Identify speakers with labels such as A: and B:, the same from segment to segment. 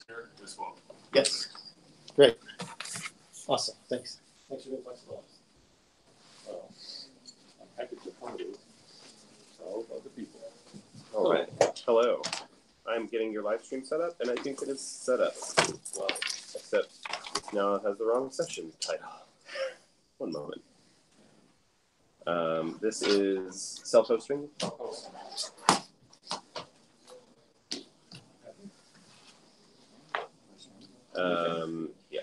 A: here as well.
B: Yes. Great. Awesome. Thanks. Thanks for being flexible.
A: Well, I'm happy to accommodate all other people.
C: All right. Hello. I'm getting your live stream set up, and I think it is set up. Well, except it now has the wrong session title. One moment. This is self-hosting. Yeah.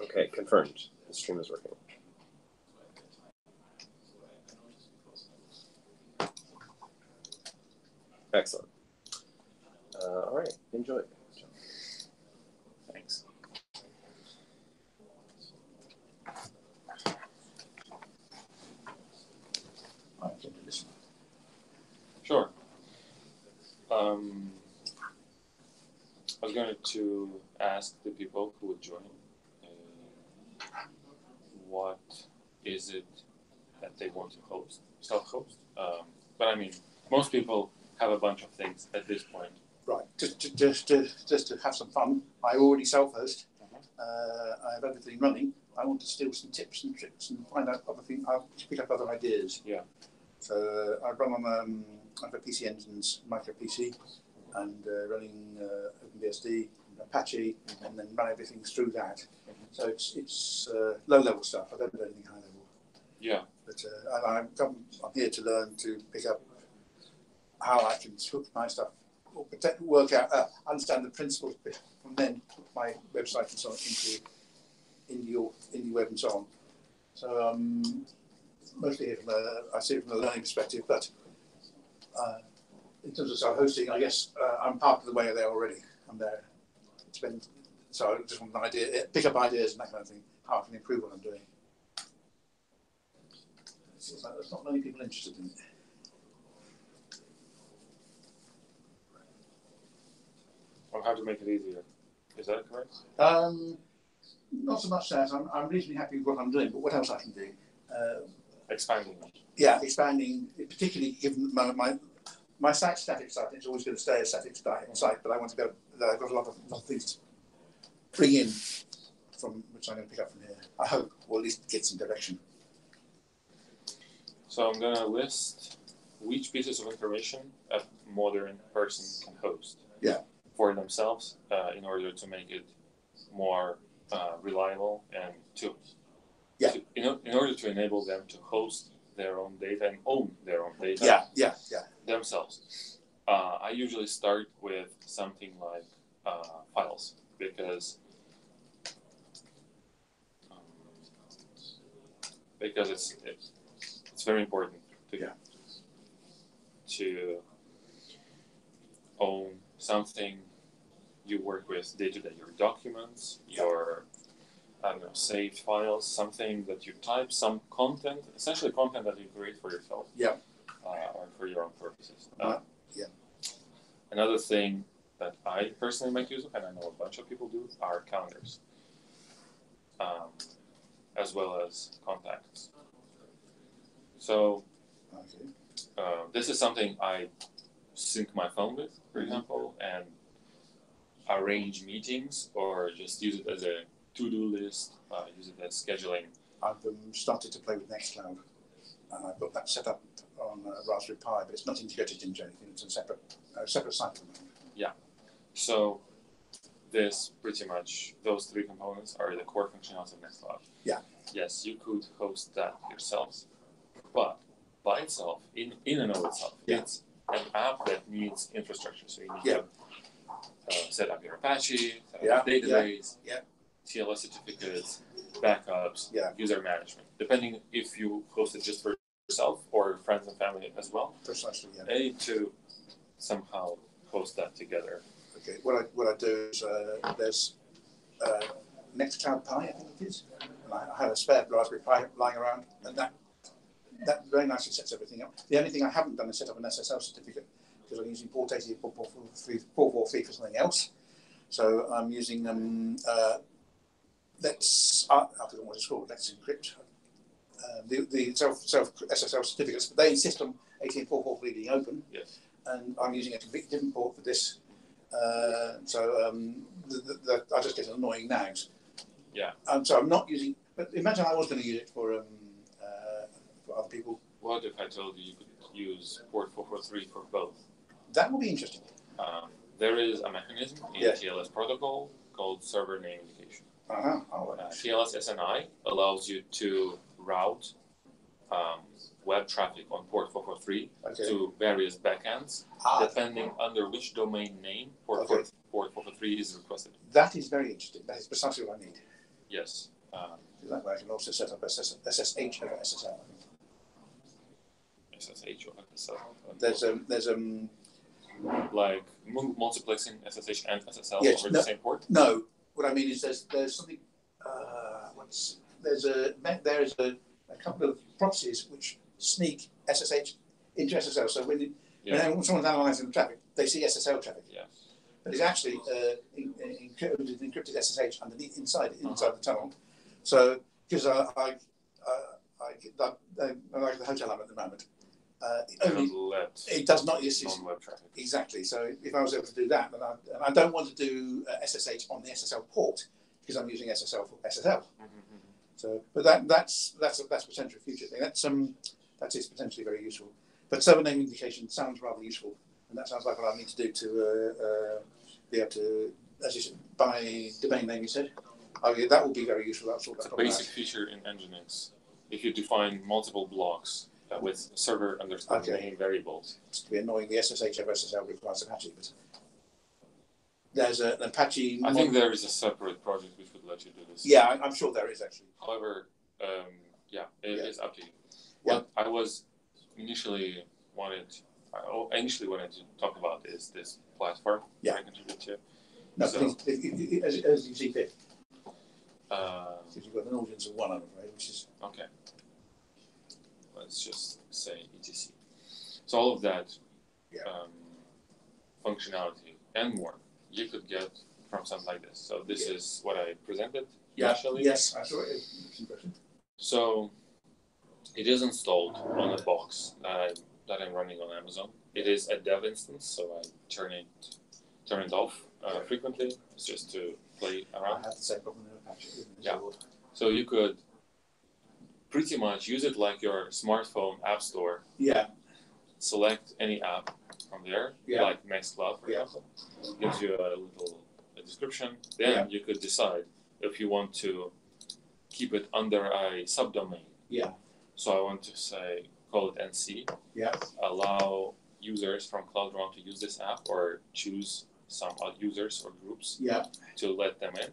C: Okay, confirmed. The stream is working. Excellent. All right, enjoy.
A: Thanks. Sure. I was going to ask the people who would join what is it that they want to host, self-host. But I mean, most people have a bunch of things at this point.
D: Right, just to have some fun. I already self-host. I have everything running. I want to steal some tips and tricks and find out other things. I'll pick up other ideas.
A: Yeah.
D: So I run on I have a PC Engines micro PC and running OpenBSD, Apache, and then run everything through that. So it's low level stuff. I don't do anything high level.
A: Yeah.
D: But I'm here to learn to pick up how I can hook my stuff, or work out, understand the principles, and then put my website and so on into IndieWeb and so on. So mostly here I see it from a learning perspective, but in terms of self-hosting, I guess I'm part of the way there already. I'm there. So I just want an idea, pick up ideas and that kind of thing, how I can improve what I'm doing. It seems like there's not many people interested in it.
A: Or how to make it easier. Is that correct?
D: Not so much that. I'm reasonably happy with what I'm doing, but what else I can do?
A: Expanding.
D: Yeah, expanding, particularly given my site's static site. It's always going to stay a static site, but I want to go. I've got a lot of things to bring in from which I'm going to pick up from here. I hope, or at least get some direction.
A: So I'm going to list which pieces of information a modern person can host.
D: Yeah.
A: For themselves, in order to make it more reliable and in order to enable them to host their own data and own their own data themselves. I usually start with something like files because it's very important to own something you work with day to day, your documents, your saved files, something that you type, some content, essentially content that you create for yourself, or for your own purposes. Another thing that I personally make use of, and I know a bunch of people do, are calendars, as well as contacts. So this is something I sync my phone with, for example, and arrange meetings, or just use it as a to-do list, use it as scheduling.
D: I've started to play with Nextcloud, and I've got that set up on Raspberry Pi, but it's not integrated into anything. It's a separate site.
A: Yeah. So this pretty much, those three components are the core functionality of Nextcloud.
D: Yeah.
A: Yes, you could host that yourselves, but by itself, in and of itself, it's an app that needs infrastructure. So you need to set up your Apache, set up your database, TLS certificates, backups, user management. Depending if you host it just for yourself or friends and family as well.
D: Precisely,
A: they need to somehow host that together.
D: Okay, what I do is there's Nextcloud Pi, I think it is. And I have a spare Raspberry Pi lying around, and that very nicely sets everything up. The only thing I haven't done is set up an SSL certificate because I'm using port 443 for something else. So I'm using I forget what it's called. Let's Encrypt. The self SSL certificates, but they insist on 18443 being open.
A: Yes.
D: And I'm using a completely different port for this. I just get annoying nags.
A: Yeah.
D: So I'm not using. But imagine I was going to use it for other people.
A: What if I told you you could use port 443 for both?
D: That would be interesting.
A: There is a mechanism in TLS protocol called server name indication. TLS SNI allows you to route web traffic on port 443 to various backends, depending under which domain name port 443 is requested.
D: That is very interesting. That is precisely what I need.
A: Yes.
D: That way I can also set up SSH over SSL.
A: SSH over SSL.
D: There's
A: like multiplexing SSH and SSL over the same port.
D: No, what I mean is there's something. There is a couple of proxies which sneak SSH into SSL. So when someone's analysing the traffic, they see SSL traffic.
A: Yeah.
D: But it's actually encrypted SSH underneath inside the tunnel. So because I like the hotel I'm at the moment. It does not use
A: non-web traffic.
D: Exactly. So if I was able to do that, then I don't want to do SSH on the SSL port because I'm using SSL for SSL. So, but that's a potential future thing. That is potentially very useful. But server name indication sounds rather useful, and that sounds like what I need to do to be able to, as you said, by domain name. You said, that will be very useful. That's all.
A: It's a basic feature in Nginx. If you define multiple blocks with server underscore name variables,
D: it's to be annoying. The SSH over SSL requires Apache, but there's an Apache.
A: I think there is a separate project which would let you do this.
D: Yeah, I'm sure there is actually.
A: However, it's up to you. What I initially wanted to talk about is this platform that I contribute to.
D: No, so, please, as you see fit. Because you've got an audience of one, I'm afraid, which is
A: okay. Let's just say etc. So all of that functionality and more you could get from something like this. So this is what I presented initially.
D: Yes, I saw it.
A: So it is installed on a box that I'm running on Amazon. It is a dev instance, so I turn it off frequently, just to play around.
D: I have the same problem with Apache.
A: Yeah. So you could pretty much use it like your smartphone app store.
D: Yeah.
A: Select any app from there, like Nextcloud, for example. Gives you a little description. Then you could decide if you want to keep it under a subdomain.
D: Yeah.
A: So I want to say, call it NC.
D: Yeah.
A: Allow users from CloudRun to use this app, or choose some users or groups to let them in.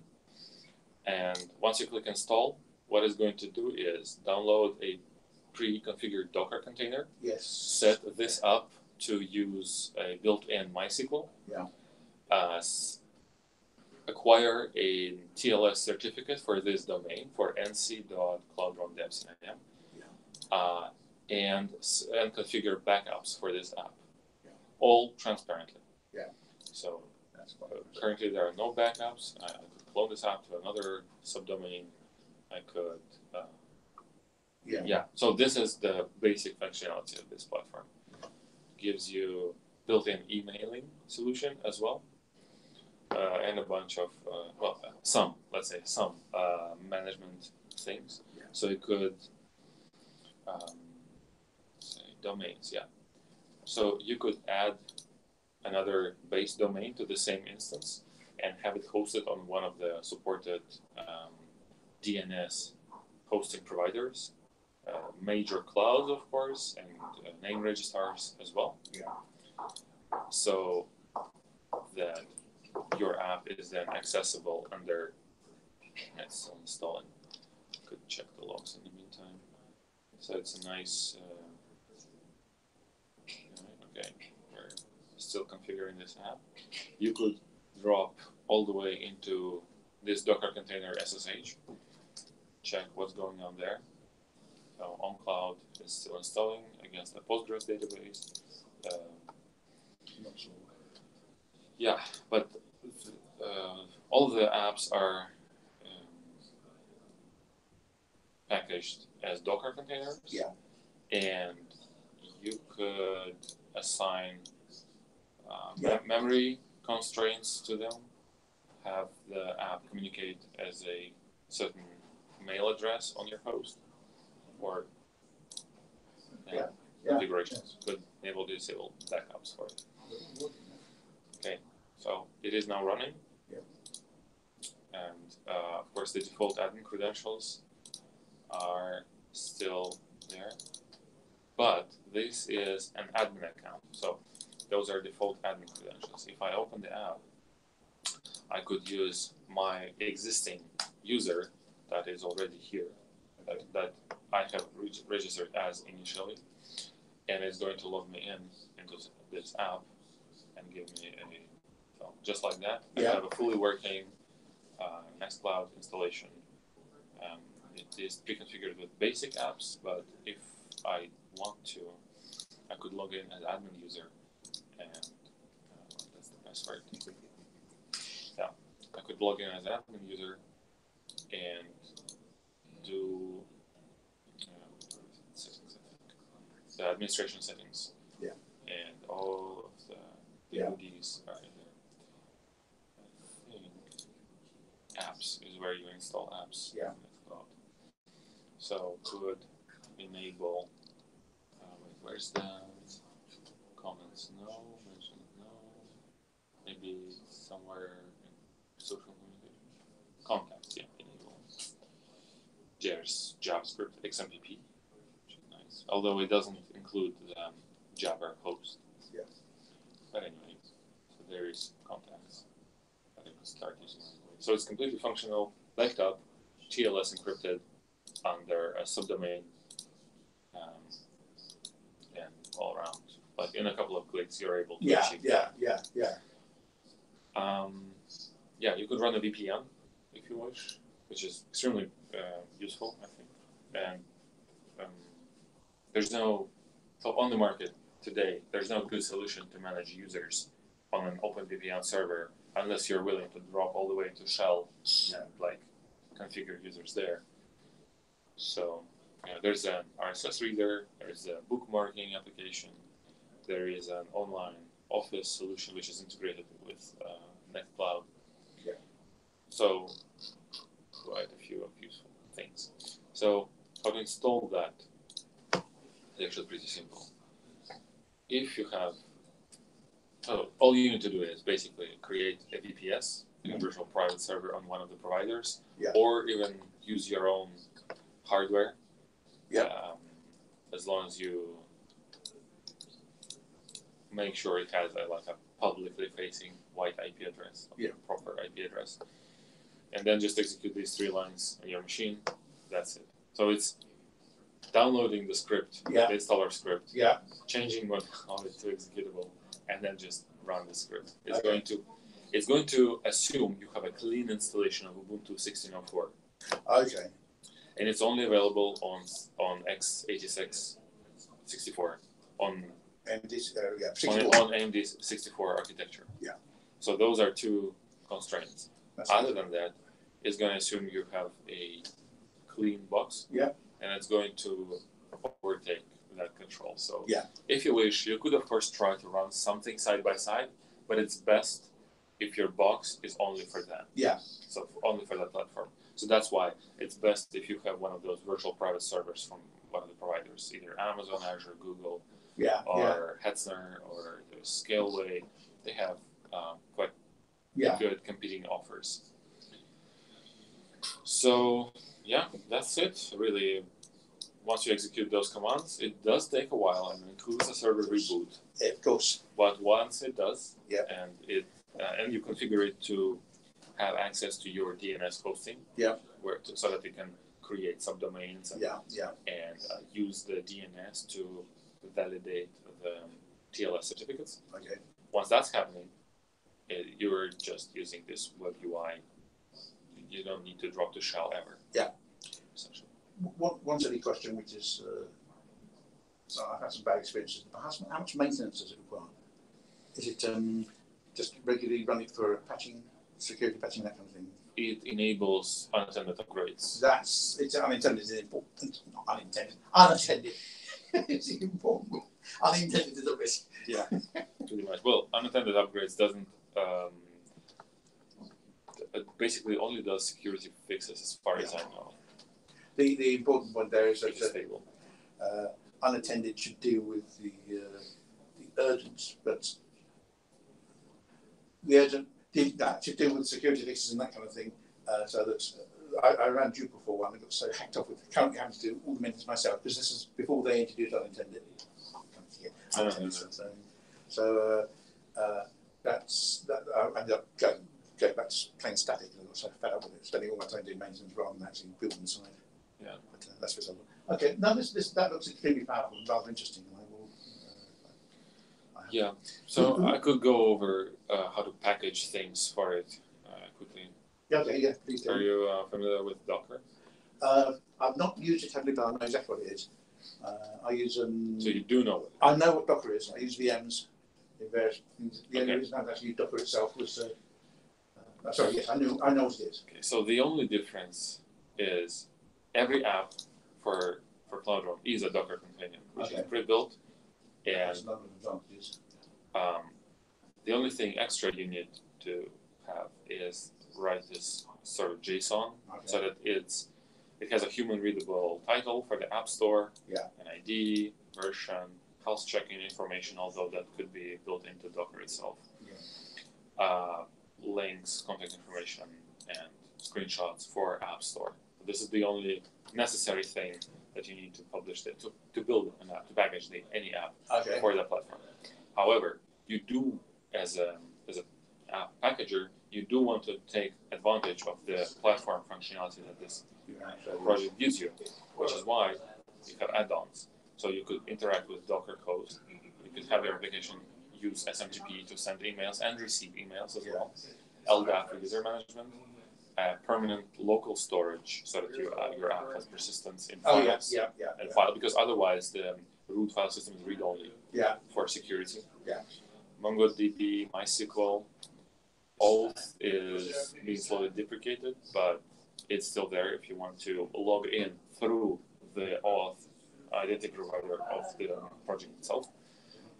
A: And once you click install, what it's going to do is download a pre-configured Docker container.
D: Yes.
A: Set this up to use a built-in MySQL.
D: Yeah.
A: Acquire a TLS certificate for this domain for nc.cloudrun.dev.cim. And configure backups for this app. Yeah. All transparently.
D: Yeah.
A: So currently there are no backups. I could clone this app to another subdomain. I could. So this is the basic functionality of this platform. Gives you built-in emailing solution as well, and a bunch of some management things. Yeah. So you could say domains. Yeah. So you could add another base domain to the same instance, and have it hosted on one of the supported DNS hosting providers, major clouds, of course, and name registrars as well.
D: Yeah.
A: So that your app is then accessible under it's installing. Could check the logs in the meantime. So it's a nice. Okay, we're still configuring this app. You could drop all the way into this Docker container SSH. Check what's going on there. So on cloud is still installing against the Postgres database. Yeah, but all the apps are packaged as Docker containers.
D: Yeah.
A: And you could assign memory constraints to them, have the app communicate as a certain mail address on your host, or configurations could enable disable backups for it. Okay, so it is now running.
D: Yeah.
A: And of course the default admin credentials are still there. But this is an admin account, so those are default admin credentials. If I open the app, I could use my existing user that is already here, that I have registered as initially, and it's going to log me into this app and give me so just like that. I have a fully working Nextcloud installation. It is pre-configured with basic apps, but if I want to, I could log in as admin user, and that's the password. Yeah, I could log in as admin user and do the administration settings.
D: Yeah.
A: And all of the goodies are in there. I think apps is where you install apps.
D: Yeah.
A: So could enable. Where's the comments? No, mention no. Maybe somewhere in social communication. Contacts, yeah, enable. There's JavaScript XMPP, which is nice. Although it doesn't include the Java host.
D: Yeah.
A: But anyway, so there is contacts. I think we'll start using it. So it's completely functional, backed up, TLS encrypted under a subdomain. And all around, like in a couple of clicks, you're able to achieve that. You could run a VPN if you wish, which is extremely useful, I think. And there's no, so on the market today, there's no good solution to manage users on an open VPN server unless you're willing to drop all the way to shell and like configure users there. So there's an RSS reader, there's a bookmarking application, there is an online office solution which is integrated with Nextcloud.
D: Yeah.
A: So quite a few useful things. So how to install that is actually pretty simple. If you have, all you need to do is basically create a VPS, a virtual private server on one of the providers, or even use your own hardware. As long as you make sure it has a publicly facing white IP address, proper IP address, and then just execute these 3 lines on your machine. That's it. So it's downloading the script, the installer script, changing one of it to executable, and then just run the script. It's going to assume you have a clean installation of Ubuntu 16.04.
D: Okay.
A: And it's only available on x86 64 on AMD 64 architecture.
D: Yeah.
A: So those are 2 constraints. Other than that, it's going to assume you have a clean box.
D: Yeah.
A: And it's going to overtake that control. So if you wish, you could of course try to run something side by side, but it's best if your box is only for that.
D: Yeah.
A: So only for that platform. So that's why it's best if you have one of those virtual private servers from one of the providers, either Amazon, Azure, Google, or Hetzner, or Scaleway. They have quite good competing offers. So yeah, that's it. Really, once you execute those commands, it does take a while and includes a server reboot.
D: Of course.
A: But once it does, and you configure it to have access to your DNS hosting, so that you can create subdomains and use the DNS to validate the TLS certificates.
D: Okay.
A: Once that's happening, you're just using this web UI. You don't need to drop the shell ever.
D: Yeah.
A: Essentially.
D: One silly question, which is, so I've had some bad experiences. How much maintenance does it require? Is it just regularly run it for patching, security patching, that kind of thing?
A: It enables unattended upgrades.
D: It's unintended. Is important? Not unintended. Unattended. It's important. Unintended is a risk.
A: Yeah, pretty much. Well, unattended upgrades doesn't. It basically only does security fixes, as far as I know.
D: The important point there is that
A: stable.
D: Unattended should deal with the urgent, but the urgent should deal with security fixes and that kind of thing. So that I ran Drupal for one and got so hacked off with currently having to do all the maintenance myself, because this is before they introduced unattended. That's that. I ended up going back to plain static, and I got so fed up with it, spending all my time doing maintenance rather than actually building the site.
A: Yeah,
D: but that's for something. Okay, now that looks extremely powerful and rather interesting. And I will.
A: So I could go over how to package things for it quickly.
D: Yeah, okay, yeah, please do.
A: Are you familiar with Docker?
D: I've not used it heavily, but I know exactly what it is. I use
A: So you do know it?
D: I know what Docker is. I use VMs in various things. The only reason I've actually used Docker itself was. Sorry, yes, I know what it is.
A: Okay, so the only difference is every app for CloudRun is a Docker container, which is pre-built, and the only thing extra you need to have is write this sort of JSON so that it has a human readable title for the App Store, an ID, version, health checking information, although that could be built into Docker itself. Links, contact information, and screenshots for App Store. This is the only necessary thing that you need to publish to build an app, to package any app for that platform. However, you do, as an app packager, you do want to take advantage of the platform functionality that this project gives you, which is why you have add-ons. So you could interact with Docker code. You could have your application use SMTP to send emails and receive emails as well. LDAP for user management. Permanent local storage so that your app has persistence in files and file, because otherwise the root file system is read-only for security. MongoDB, MySQL, Oath is being slowly deprecated, but it's still there if you want to log in through the Auth identity provider of the project itself.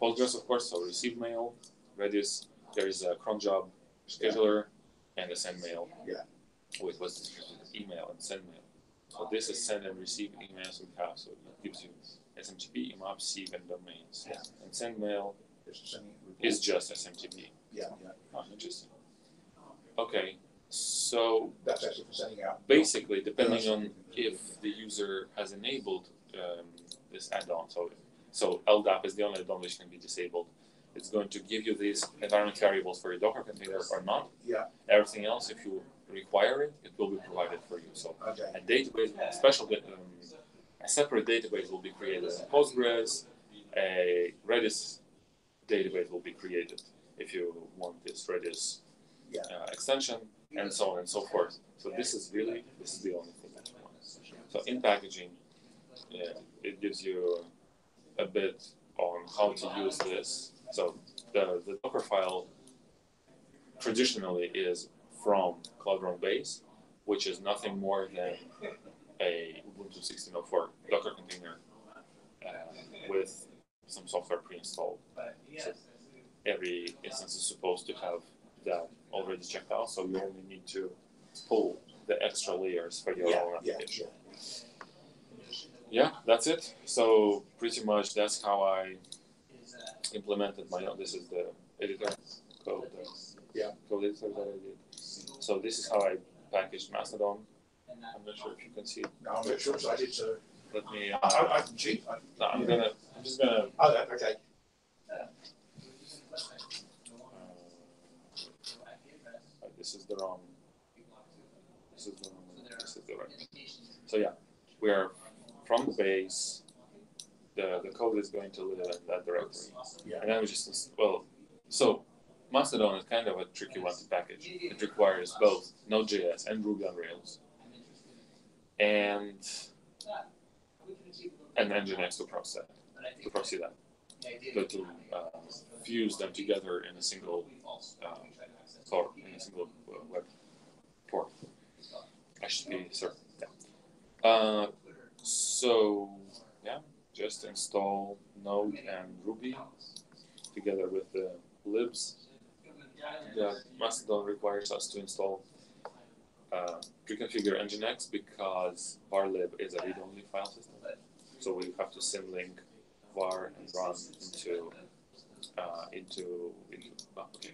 A: Postgres, of course, so receive mail. Redis, there is a cron job scheduler and a send mail. With what's email and send mail. So this is send and receive emails we have. So it gives you SMTP, IMAP, sieve, and domains. And send mail is just SMTP. Interesting. Okay, so
D: that's actually for sending out.
A: Basically, depending on if the user has enabled this add-on, so LDAP is the only add-on which can be disabled. It's going to give you these environment variables for your Docker container or not. Everything else, if you require it, it will be provided for you. So a database, a separate database will be created in Postgres. A Redis database will be created if you want this Redis extension, and so on and so forth. So this is the only thing that you want. So in packaging, it gives you a bit on how to use this. So the Docker file traditionally is from CloudRun base, which is nothing more than a Ubuntu 16.04 Docker container with some software pre-installed. So every instance is supposed to have that already checked out, so you only need to pull the extra layers for your own application. That's it. So pretty much that's how I implemented my own. This is the editor code. code editor that I did. So this is how I packaged Mastodon. I'm not sure if you can see it.
D: No, I'm not sure. So I did. So
A: Let me.
D: I can cheat.
A: No, I'm just gonna.
D: Oh, okay.
A: This is the wrong. This is the wrong. This is the right. So yeah, we are from the base. The code is going to live in that directory, and then we just so Mastodon is kind of a tricky one to package. It requires both Node.js and Ruby on Rails, and Nginx to proxy that, but to fuse them together in a single port, in a single web port. I should be certain. Yeah. So yeah, just install Node and Ruby together with the libs. The Mastodon requires us to install reconfigure Nginx because varlib is a read-only file system. So we have to symlink var and run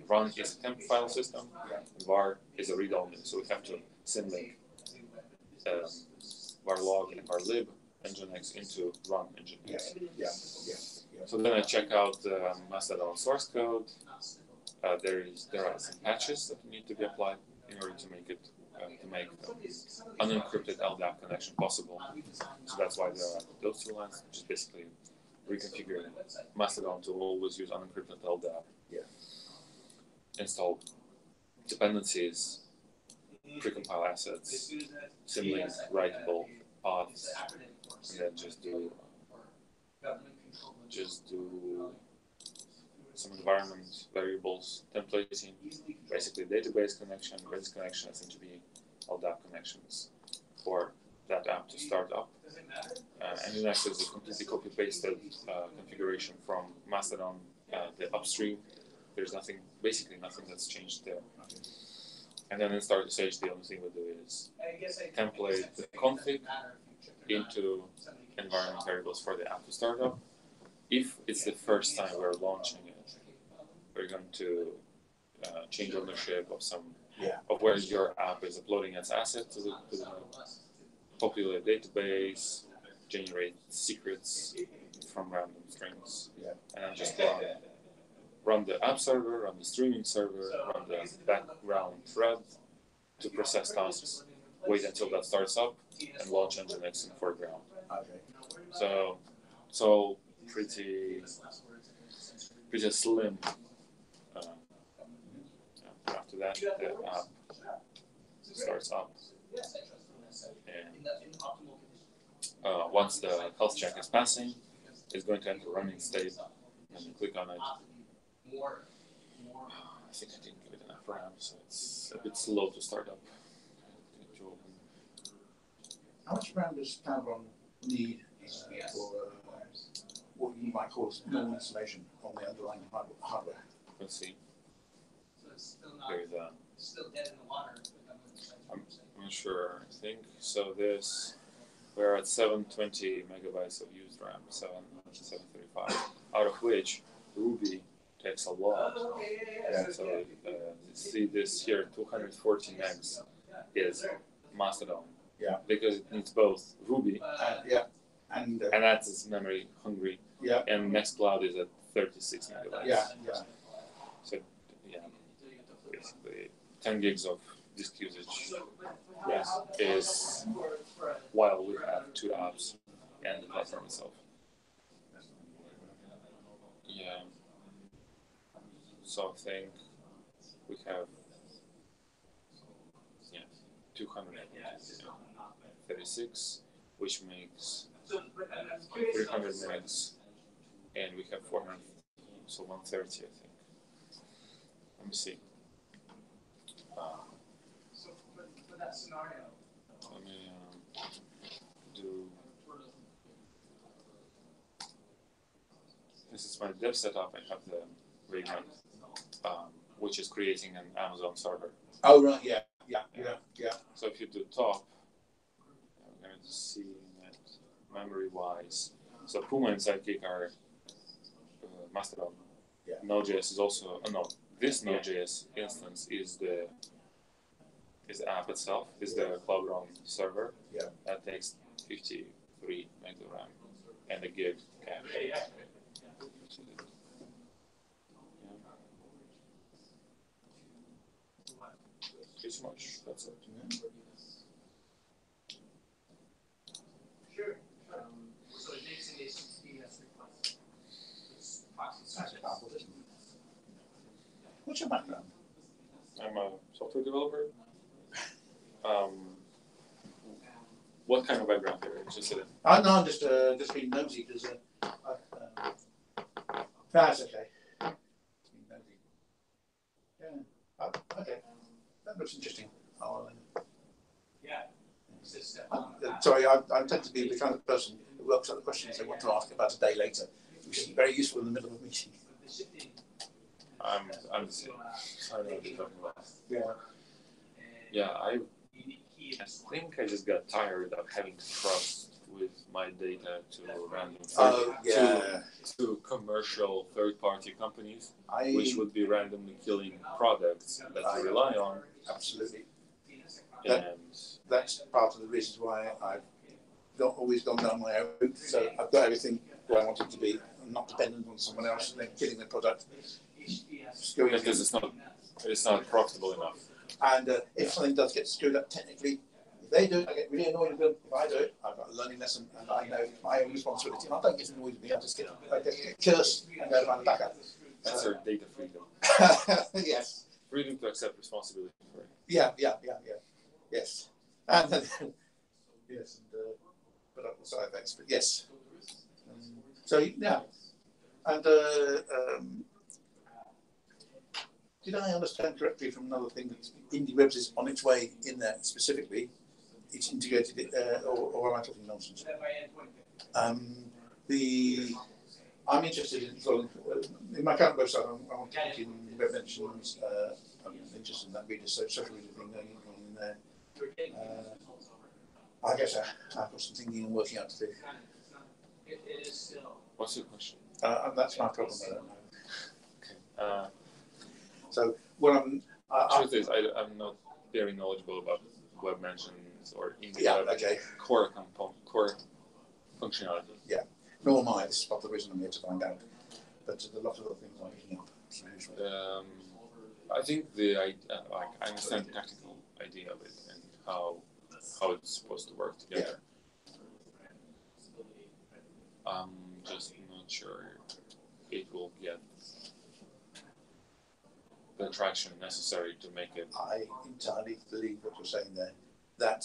A: run is a temp file system, and var is a read-only. So we have to symlink varlog and varlib Nginx into run Nginx.
D: Yeah.
A: So then I check out the Mastodon source code. There are some patches that need to be applied in order to make it unencrypted LDAP connection possible. So that's why there are those two lines, which is basically reconfiguring Mastodon to always use unencrypted LDAP. Install dependencies, precompile assets, symlink writable paths, and then just do some environment variables, templating, basically database connection, Redis connection, SNGB, LDAP connections for that app to start up. Nginx is a completely copy-pasted configuration from Mastodon, the upstream. There's basically nothing that's changed there. And then in start stage, the only thing we do is template the config into environment variables for the app to start up. If it's the first time we're launching it, we're going to change ownership of where your app is uploading its asset to the populate database, generate secrets from random strings, and then just run the app server, run the streaming server, run the background thread to process tasks, wait until that starts up, and launch Nginx in the foreground. So pretty slim. After that, the app starts up, and once the health check is passing, it's going to enter running state, and you click on it. I think I didn't give it enough RAM, so it's a bit slow to start up.
D: How much RAM does Carbon need for what you might call normal installation on the underlying hardware?
A: Let's see. There's I'm not sure. I think so. We're at 720 megabytes of used RAM, 735, out of which Ruby takes a lot. So see this here, 240 megs is Mastodon. Because it needs both Ruby and that's memory hungry. And Nextcloud is at 36 megabytes. So basically 10 gigs of disk usage is while we have two apps and the platform itself. So I think we have 236, which makes 300 megs, and we have 400, so 130, I think. Let me see.
E: For that scenario.
A: Let me do. This is my dev setup. I have the Vagrant, which is creating an Amazon server.
D: Oh right, yeah.
A: So if you do top, I'm going to see that memory-wise. So Puma and Sidekick are Mastodon. Node.js is also this Node.js instance is the app itself, is the Cloud Run server.
D: Yeah.
A: That takes 53 meg of RAM and a gig cache. Pretty much, that's it.
E: Sure. So it makes an HTTPS request. It's proxy service.
D: What's your background?
A: I'm a software developer. What kind of background are you interested in?
D: No, I'm just being nosy because that's okay. Just being nosy. Yeah. Okay. That looks interesting. Sorry, I tend to be the kind of person who works out the questions they want to ask about a day later, which is very useful in the middle of a meeting.
A: I'm the same. I know what you're talking about.
D: Yeah.
A: Yeah, I think I just got tired of having to trust with my data to random to commercial third-party companies, which would be randomly killing products that I rely on.
D: Absolutely.
A: And
D: that's part of the reasons why I've always gone down my own route. So I've got everything where I want it to be. I'm not dependent on someone else and then killing the product.
A: Because it's not profitable enough.
D: And if something does get screwed up technically, if they do it, I get really annoyed with them. If I do it, I've got a learning lesson and I know my own responsibility. And I don't get annoyed with me, I just get cursed and go around the back up.
A: That's our data freedom.
D: Yes.
A: Freedom to accept responsibility for it.
D: Yeah. Yes. And then, yes, and put up the side effects, but yes. So, yeah. And did I understand correctly from another thing that IndieWebs is on its way in there specifically? It's integrated, or am I talking nonsense? I'm interested in my current website. I want to put in web mentions. I'm interested in that social media thing going on in there. I guess I've got some thinking and working out to do.
A: What's your question?
D: And that's my problem. I don't know.
A: Okay.
D: So what
A: truth is, I'm not very knowledgeable about web mentions or core functionality.
D: Yeah, nor am I. This is part of the reason I'm here to find out. But there's a lot of other things I'm picking up.
A: I think I understand the technical idea of it and how it's supposed to work together. Yeah. I'm just not sure it will get the traction necessary to make it.
D: I entirely believe what you're saying there. That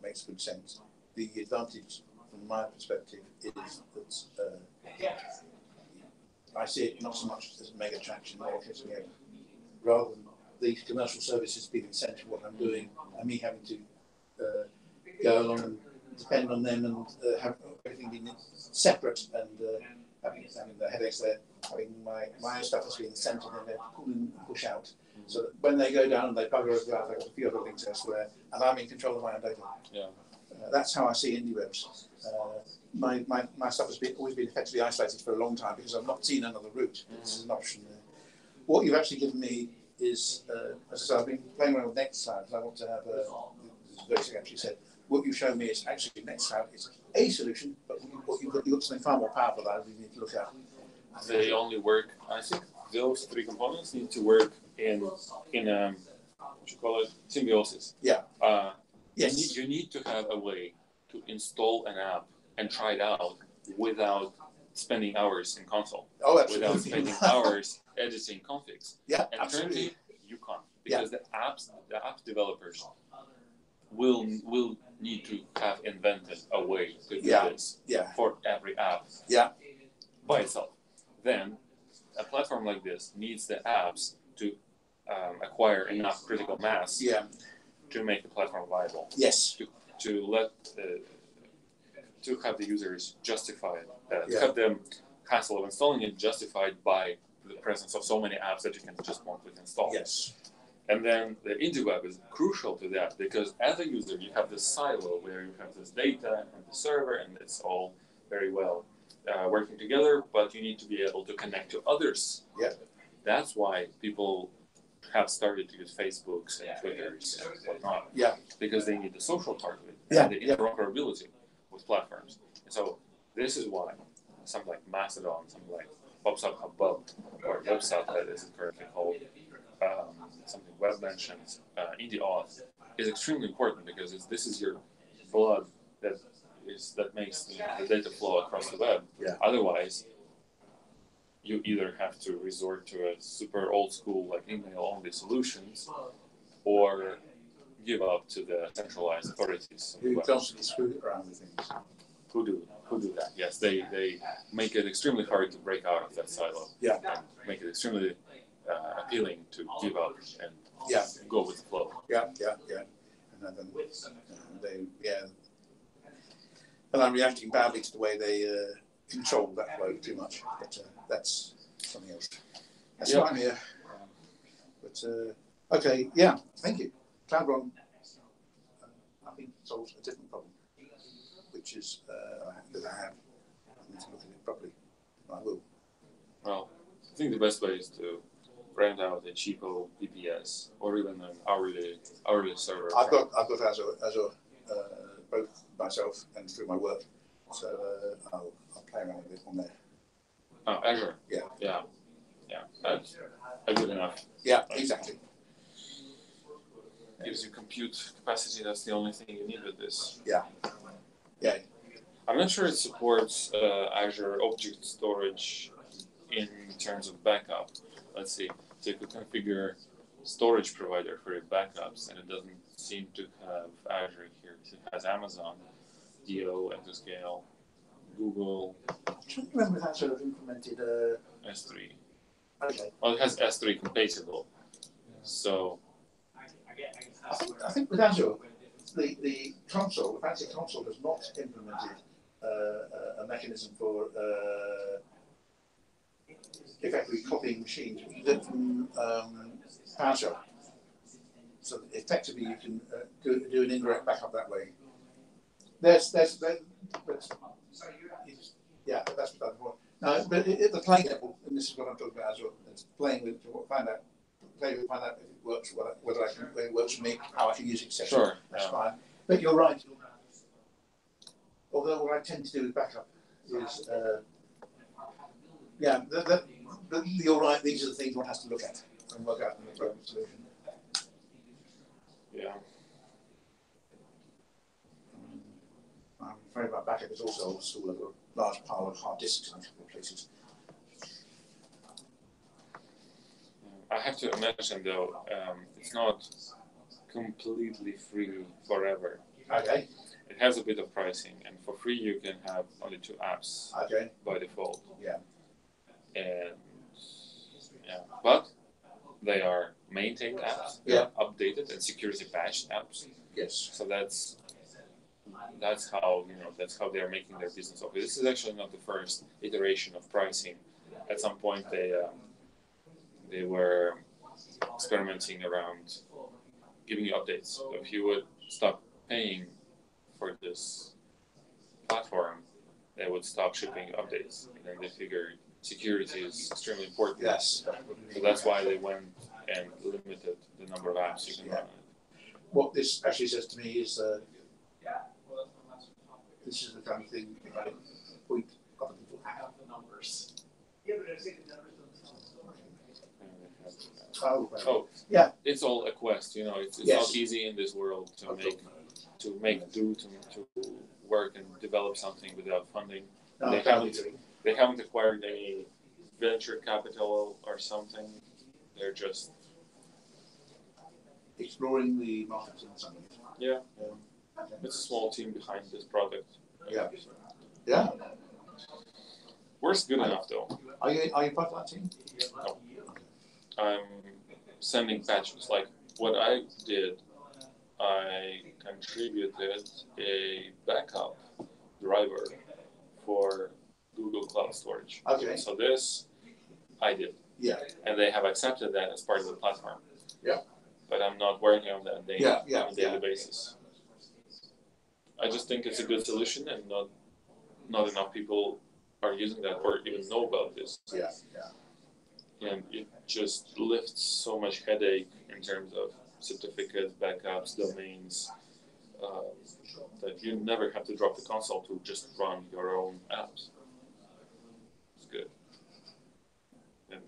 D: makes good sense. The advantage, from my perspective, is that I see it not so much as a mega traction or rather than the commercial services being the centre of what I'm doing, and me having to go along and depend on them and have everything being separate and having the headaches there. Having my own stuff as being the centre and they're pull in and push out. So that when they go down and they bugger us out, they've got a few other links elsewhere, and I'm in control of my own data.
A: Yeah.
D: That's how I see IndieWebs. My stuff has always been effectively isolated for a long time because I've not seen another route. This is an option there. What you've actually given me is, as I said, I've been playing around with Nextcloud. I want to have this is actually said. What you've shown me is actually Nextcloud is a solution, but you've got something far more powerful that we need to look at.
A: They only work. I think those three components need to work in what you call it, symbiosis.
D: Yeah.
A: Yes. You need to have a way to install an app and try it out without spending hours in console.
D: Oh, absolutely.
A: Without spending hours editing configs.
D: Yeah,
A: and
D: absolutely.
A: Currently, you can't because the app developers will need to have invented a way to do this for every app by itself. Then a platform like this needs the apps to acquire enough critical mass to make the platform viable.
D: Yes.
A: To let to have the users justify that, to have them hassle of installing it justified by the presence of so many apps that you can just one click install.
D: Yes.
A: And then the IndieWeb is crucial to that because as a user you have this silo where you have this data and the server and it's all very well working together, but you need to be able to connect to others' That's why people have started to use Facebooks and Twitters and whatnot.
D: Yeah.
A: Because they need the social part of it.
D: Yeah.
A: And the interoperability with platforms. And so this is why something like Mastodon, something like PubSub Hubbub, or WebSub that is currently called, something Web mentions, IndieAuth, is extremely important because this is your blood that makes the data flow across the web.
D: Yeah.
A: Otherwise, you either have to resort to a super old school like email only solutions, or give up to the centralized authorities.
D: Who constantly screw around with things.
A: Who do that? Yes, they make it extremely hard to break out of that silo.
D: Yeah.
A: And make it extremely appealing to give up and go with the flow.
D: Yeah. And and I'm reacting badly to the way they control that flow too much. But that's something else. That's why I'm here. But okay, yeah. Thank you. Cloud Run, I think, solves a different problem, which is that I have. I need to look at it properly. I will.
A: Well, I think the best way is to rent out a cheapo VPS or even an hourly server.
D: I've got Azure both myself and through my work, so I'll play around with it on there.
A: Oh, Azure.
D: Yeah.
A: That's good enough.
D: Yeah, exactly.
A: Gives you compute capacity. That's the only thing you need with this.
D: Yeah.
A: I'm not sure it supports Azure Object Storage in terms of backup. Let's see. So you could configure storage provider for your backups, and it doesn't seem to have Azure here. It has Amazon, DO, Exascale, Google.
D: I'm trying to remember if Azure have implemented
A: S3.
D: Okay.
A: Well, it has S3 compatible. So
D: I think with Azure, the console, the fancy console, has not implemented a mechanism for effectively copying machines. You can do it from PowerShell. So effectively, you can do an indirect backup that way. That's that's beside the point. No, but at the playing level, and this is what I'm talking about Azure, it's playing with to find out if it works, whether it works for me, how I can use it, etc.
A: Sure,
D: that's fine. But you're right. Although what I tend to do with backup is, you're right. These are the things one has to look at and work out an appropriate solution.
A: Yeah.
D: I'm afraid my backup is also old school. I've got a large pile of hard disks in a couple of places.
A: I have to mention though, it's not completely free forever.
D: Okay.
A: It has a bit of pricing, and for free you can have only 2 apps by default.
D: Yeah.
A: And but they are maintained apps, updated and security patched apps.
D: Yes.
A: So that's how they are making their business okay. This is actually not the first iteration of pricing. At some point they were experimenting around giving you updates. So if you would stop paying for this platform, they would stop shipping updates. And then they figured security is extremely important.
D: Yes.
A: So that's why they went and limited the number of apps you can run.
D: What this actually says to me is this is the kind of thing if I point other people out the numbers. Yeah, but I say the numbers don't.
A: Oh,
D: yeah.
A: It's all a quest, It's not easy in this world to work and develop something without funding.
D: No,
A: they haven't acquired any venture capital or something. They're just
D: exploring the markets in some ways.
A: Yeah. It's a small team behind this project.
D: Yeah.
A: Works good enough though.
D: Are you part of that team?
A: No. I'm sending patches. Like what I did, I contributed a backup driver for Google Cloud Storage.
D: Okay.
A: So this I did.
D: Yeah.
A: And they have accepted that as part of the platform.
D: Yeah.
A: But I'm not working on that on a daily basis. I just think it's a good solution, and not enough people are using that or even know about this.
D: Yeah.
A: and it just lifts so much headache in terms of certificates, backups, domains, that you never have to drop the console to just run your own apps. It's good. And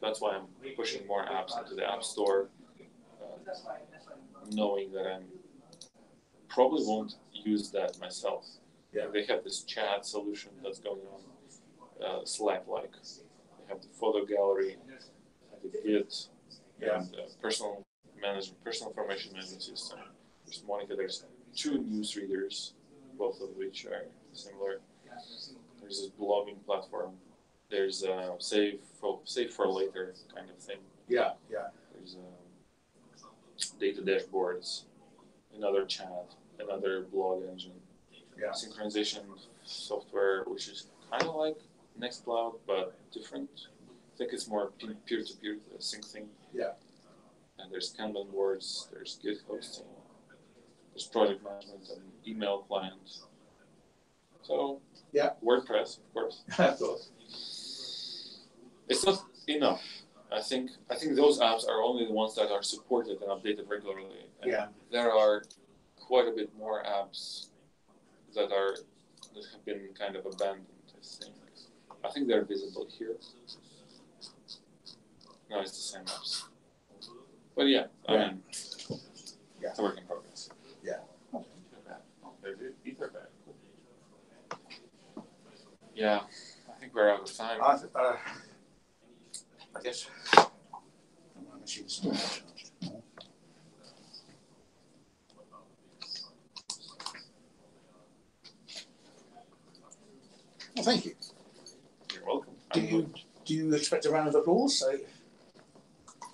A: that's why I'm pushing more apps into the App Store, knowing that I probably won't use that myself.
D: Yeah.
A: They have this chat solution that's going on, Slack-like. They have the photo gallery, the Git, and personal information management system. There's Monica. There's 2 newsreaders, both of which are similar. There's this blogging platform. There's save for later kind of thing.
D: Yeah.
A: There's data dashboards, another chat, another blog engine.
D: Yeah.
A: Synchronization software, which is kind of like Nextcloud, but different. I think it's more peer-to-peer sync thing.
D: Yeah.
A: And there's Kanban boards, there's Git hosting, there's project management and email clients. So, WordPress, of course.
D: Of course.
A: It's not enough. I think those apps are only the ones that are supported and updated regularly. And there are quite a bit more apps that have been kind of abandoned, I think they're visible here. No, it's the same apps. But I mean, it's a work in progress.
D: Yeah.
A: Etherpad. Yeah, I think we're out of time.
D: I guess. My machine's still not charged. Well, thank you.
A: You're welcome.
D: Do you expect a round of applause? So...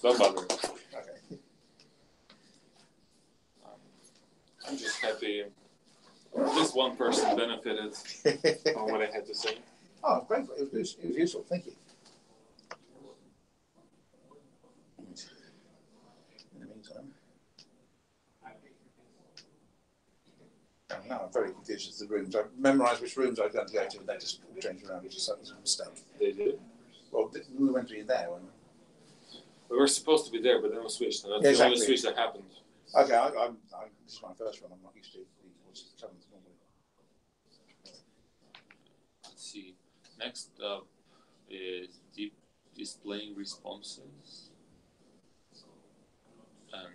A: Don't bother.
D: Okay.
A: I'm just happy this one person benefited from what I had to say.
D: Oh, great. It was useful. Thank you. In the meantime, now I'm very confused as to the rooms. I memorised which rooms I was going to go to, and they just changed around, which is a mistake.
A: They did?
D: Well, we went to be there, weren't we?
A: We were supposed to be there, but then we switched, and that's the only switch that happened.
D: Okay, this is my first one. I'm not used to what's happening normally.
A: Let's see. Next up is deep displaying responses. And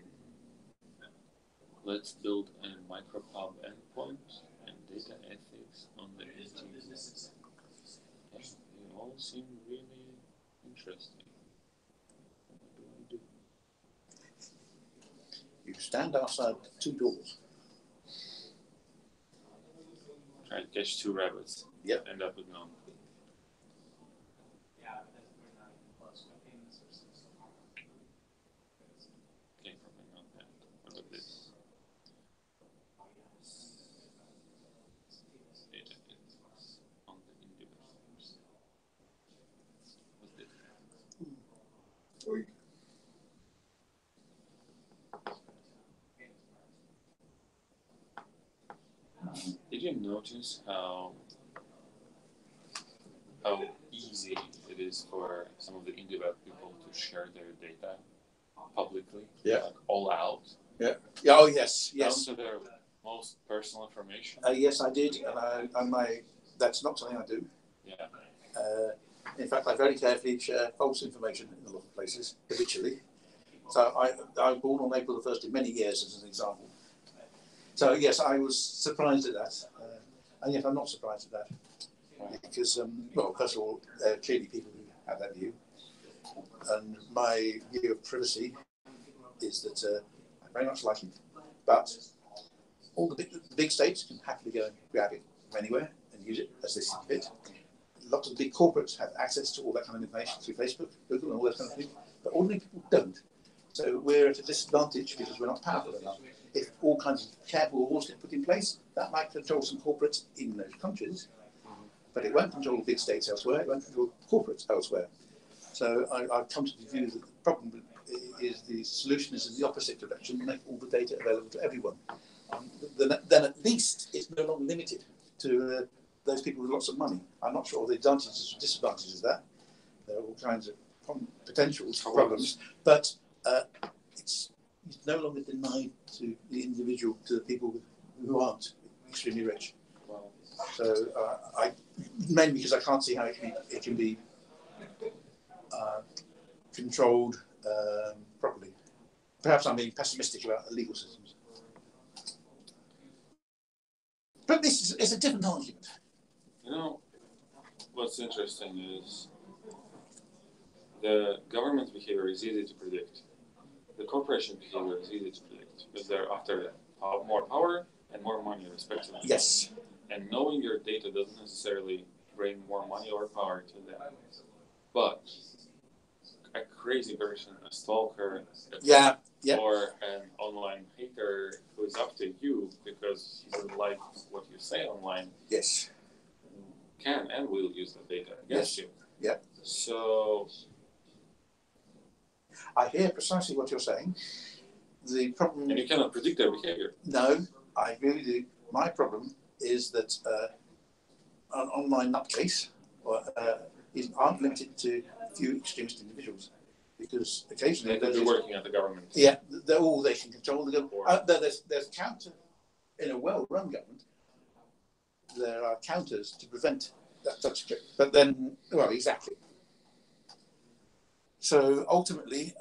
A: let's build a micropub endpoint and data ethics on the NT. They all seem really interesting. What do?
D: You stand outside 2 doors.
A: Try to catch 2 rabbits.
D: Yep.
A: End up with none. Okay, probably not that. What about this? Data ethics on the IndieWebCamp. What's this? Did you notice how easy it is for some of the IndieWeb people to share their data publicly?
D: Yeah.
A: Like all out?
D: Yeah. Yeah. Oh, yes.
A: Down to their most personal information?
D: Yes, I did. And that's not something I do.
A: Yeah.
D: In fact, I very carefully share false information in a lot of places, habitually. So I was born on April the 1st in many years, as an example. So yes, I was surprised at that. And yet I'm not surprised at that. Because, well, first of all, there are clearly people who have that view. And my view of privacy is that I very much like it. But all the big states can happily go and grab it from anywhere and use it as they see fit. Lots of big corporates have access to all that kind of information through Facebook, Google, and all that kind of thing. But ordinary people don't. So we're at a disadvantage because we're not powerful enough. If all kinds of careful rules get put in place, that might control some corporates in those countries, but it won't control big states elsewhere, it won't control corporates elsewhere. So I've come to the view that the problem is the solution is in the opposite direction, make all the data available to everyone. Then at least it's no longer limited to those people with lots of money. I'm not sure of the advantages or disadvantages of that. There are all kinds of potential problems, but it's no longer denied to the individual, to the people who aren't extremely rich.
A: Wow.
D: So mainly because I can't see how it can be controlled properly. Perhaps I'm being pessimistic about the legal systems. But this is a different argument.
A: You know, what's interesting is the government behavior is easy to predict. The corporation behavior is easy to predict because they're after more power and more money, respectively.
D: Yes.
A: And knowing your data doesn't necessarily bring more money or power to them. But a crazy person, a stalker, or an online hater who is after you because he doesn't like what you say online,
D: yes,
A: can and will use the data against you.
D: Yeah.
A: So
D: I hear precisely what you're saying. The problem,
A: and you cannot predict their behavior.
D: No, I really do. My problem is that an online nutcase aren't limited to a few extremist individuals, because occasionally
A: they're working at the government.
D: Yeah, they're all they can control the government. There's counter in a well-run government. There are counters to prevent that such. But then, well, exactly. So ultimately,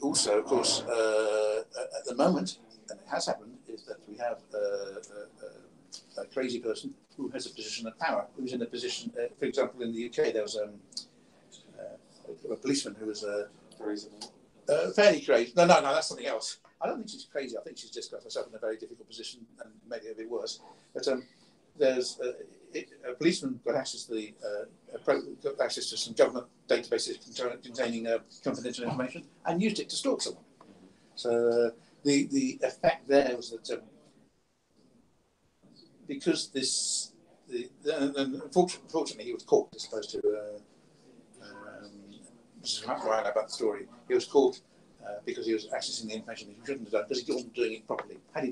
D: also, of course, at the moment, and it has happened, is that we have a crazy person who has a position of power, who's in a position, for example, in the UK, there was a policeman who was fairly crazy. No, that's something else. I don't think she's crazy. I think she's just got herself in a very difficult position and made it a bit worse. But there's a policeman got access to some government databases containing confidential information and used it to stalk someone. So the effect there was that because unfortunately he was caught, as opposed to this is what I know about the story. He was caught because he was accessing the information that he shouldn't have done because he wasn't doing it properly. Had he